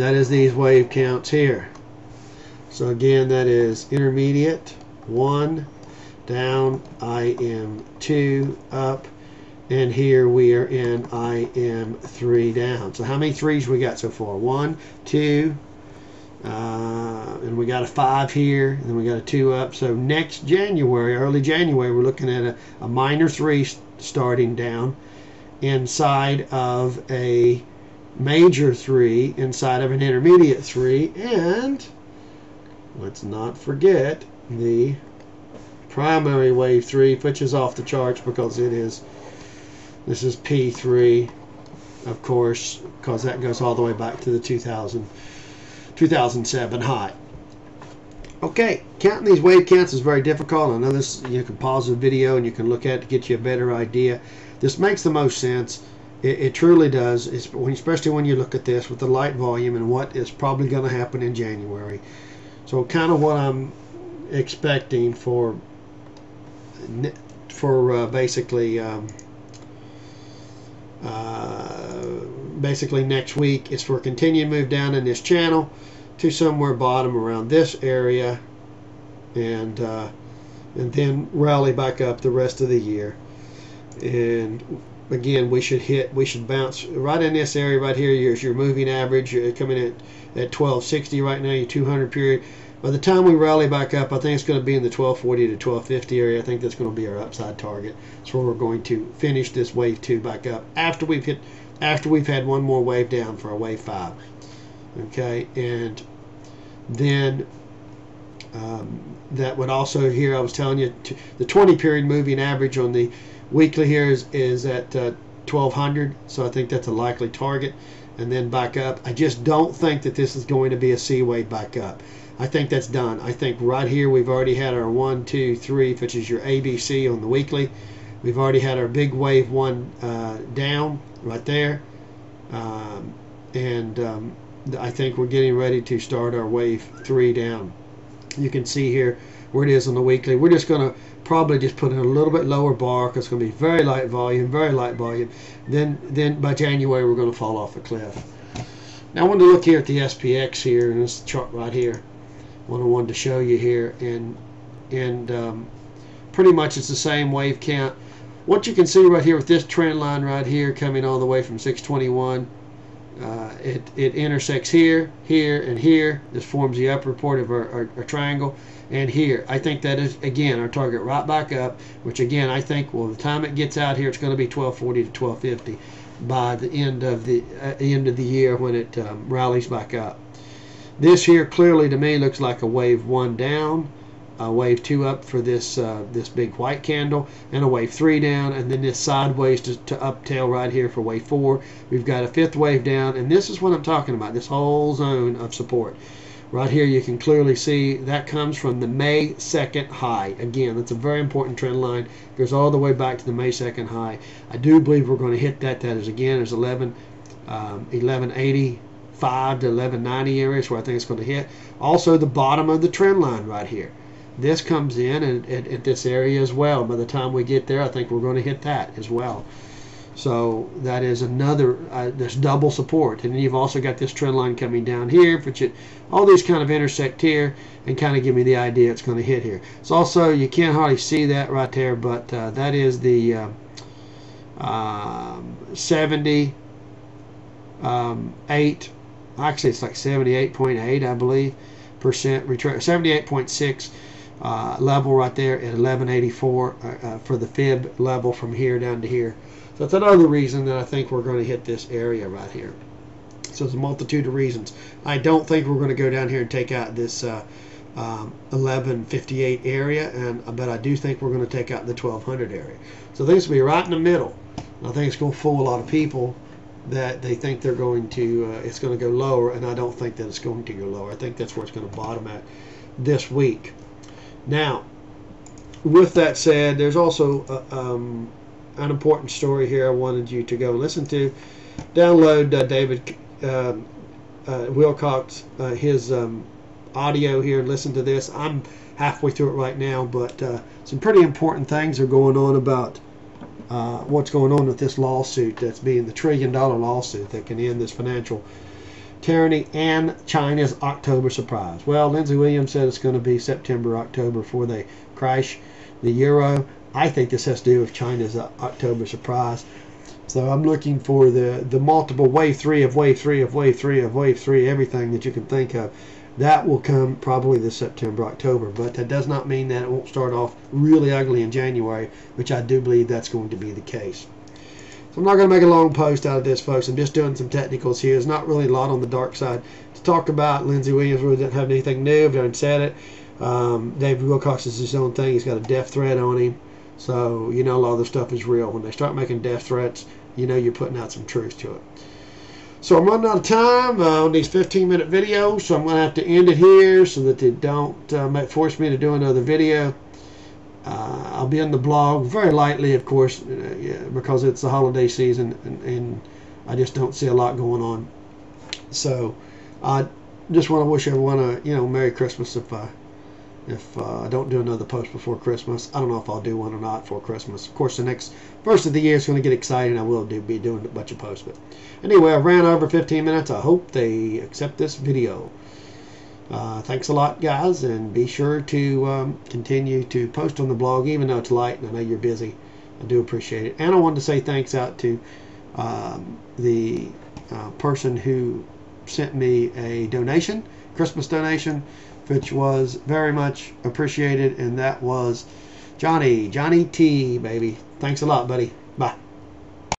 that is these wave counts here. So again, that is intermediate 1 down, IM 2 up, and here we are in IM 3 down. So how many threes we got so far? 1, 2, and we got a 5 here, and then we got a 2 up. So next January, early January, we're looking at a minor 3 starting down inside of a major 3, inside of an intermediate 3, and let's not forget the primary wave 3, which is off the charts because this is P3, of course, because that goes all the way back to the 2007 high. Okay, counting these wave counts is very difficult. I know this, you can pause the video and you can look at it to get you a better idea. This makes the most sense. It truly does, especially when you look at this with the light volume and what is probably going to happen in January. So kind of what I'm expecting for basically next week is for a continued move down in this channel to somewhere bottom around this area, and then rally back up the rest of the year. And again, we should bounce right in this area right here. Here's your moving average. You're coming in at 1260 right now, your 200 period. By the time we rally back up, I think it's going to be in the 1240 to 1250 area. I think that's going to be our upside target. That's where we're going to finish this wave 2 back up after we've had one more wave down for a wave 5. Okay, and then that would also, here I was telling you, the 20 period moving average on the weekly here is at 1200, so I think that's a likely target. And then back up. I just don't think that this is going to be a C wave back up. I think that's done. I think right here we've already had our 1, 2, 3, which is your ABC on the weekly. We've already had our big wave 1 down right there, and I think we're getting ready to start our wave 3 down. You can see here where it is on the weekly. We're just going to probably just put in a little bit lower bar because it's going to be very light volume, very light volume. Then by January we're going to fall off a cliff. Now I wanted to look here at the SPX here in this chart right here. What I wanted to show you here, and pretty much it's the same wave count. What you can see right here with this trend line right here coming all the way from 621, it intersects here, here, and here. This forms the upper part of our triangle, and here. I think that is, again, our target right back up, which again, I think, well, the time it gets out here, it's going to be 1240 to 1250 by the end of the year when it rallies back up. This here clearly to me looks like a wave 1 down, a wave 2 up for this this big white candle, and a wave 3 down, and then this sideways to uptail right here for wave 4. We've got a 5th wave down, and this is what I'm talking about, this whole zone of support. Right here you can clearly see that comes from the May 2nd high. Again, that's a very important trend line. It goes all the way back to the May 2nd high. I do believe we're going to hit that. That is, again, is 1185 to 1190 areas where I think it's going to hit. Also the bottom of the trend line right here. This comes in at this area as well. By the time we get there, I think we're going to hit that as well. So that is another, this double support. And then you've also got this trend line coming down here, which all these kind of intersect here and kind of give me the idea it's going to hit here. It's also, you can't hardly see that right there, but that is the 78, actually it's like 78.8, I believe, percent retrace, 78.6 level right there at 1184 for the fib level from here down to here. So that's another reason that I think we're going to hit this area right here. So there's a multitude of reasons. I don't think we're going to go down here and take out this 1158 area, but I do think we're going to take out the 1200 area. So things will be right in the middle. And I think it's going to fool a lot of people that they think they're going to, it's going to go lower, and I don't think that it's going to go lower. I think that's where it's going to bottom at this week. Now, with that said, there's also an important story here I wanted you to go listen to. Download David Wilcox, his audio here, and listen to this. I'm halfway through it right now, but some pretty important things are going on about what's going on with this lawsuit that's being the $1 trillion lawsuit that can end this financial tyranny and China's October surprise. Well, Lindsey Williams said it's going to be September, October before they crash the euro. I think this has to do with China's October surprise. So I'm looking for the multiple wave 3 of wave 3 of wave 3 of wave 3, everything that you can think of. That will come probably this September, October, but that does not mean that it won't start off really ugly in January, which I do believe that's going to be the case. So I'm not going to make a long post out of this, folks. I'm just doing some technicals here. There's not really a lot on the dark side to talk about. Lindsey Williams really didn't have anything new. I've done said it. David Wilcox is his own thing. He's got a death threat on him. So, you know, a lot of the stuff is real. When they start making death threats, you know you're putting out some truth to it. So I'm running out of time on these 15-minute videos, so I'm going to have to end it here so that they don't force me to do another video. I'll be on the blog very lightly, of course, because it's the holiday season, and I just don't see a lot going on. So I just want to wish everyone a Merry Christmas. If I don't do another post before Christmas, I don't know if I'll do one or not for Christmas. Of course, the next first of the year is going to get exciting. I will be doing a bunch of posts. But anyway, I ran over 15 minutes. I hope they accept this video. Thanks a lot, guys, and be sure to continue to post on the blog, even though it's light and I know you're busy. I do appreciate it. And I wanted to say thanks out to the person who sent me a donation, Christmas donation, which was very much appreciated, and that was Johnny T, baby. Thanks a lot, buddy.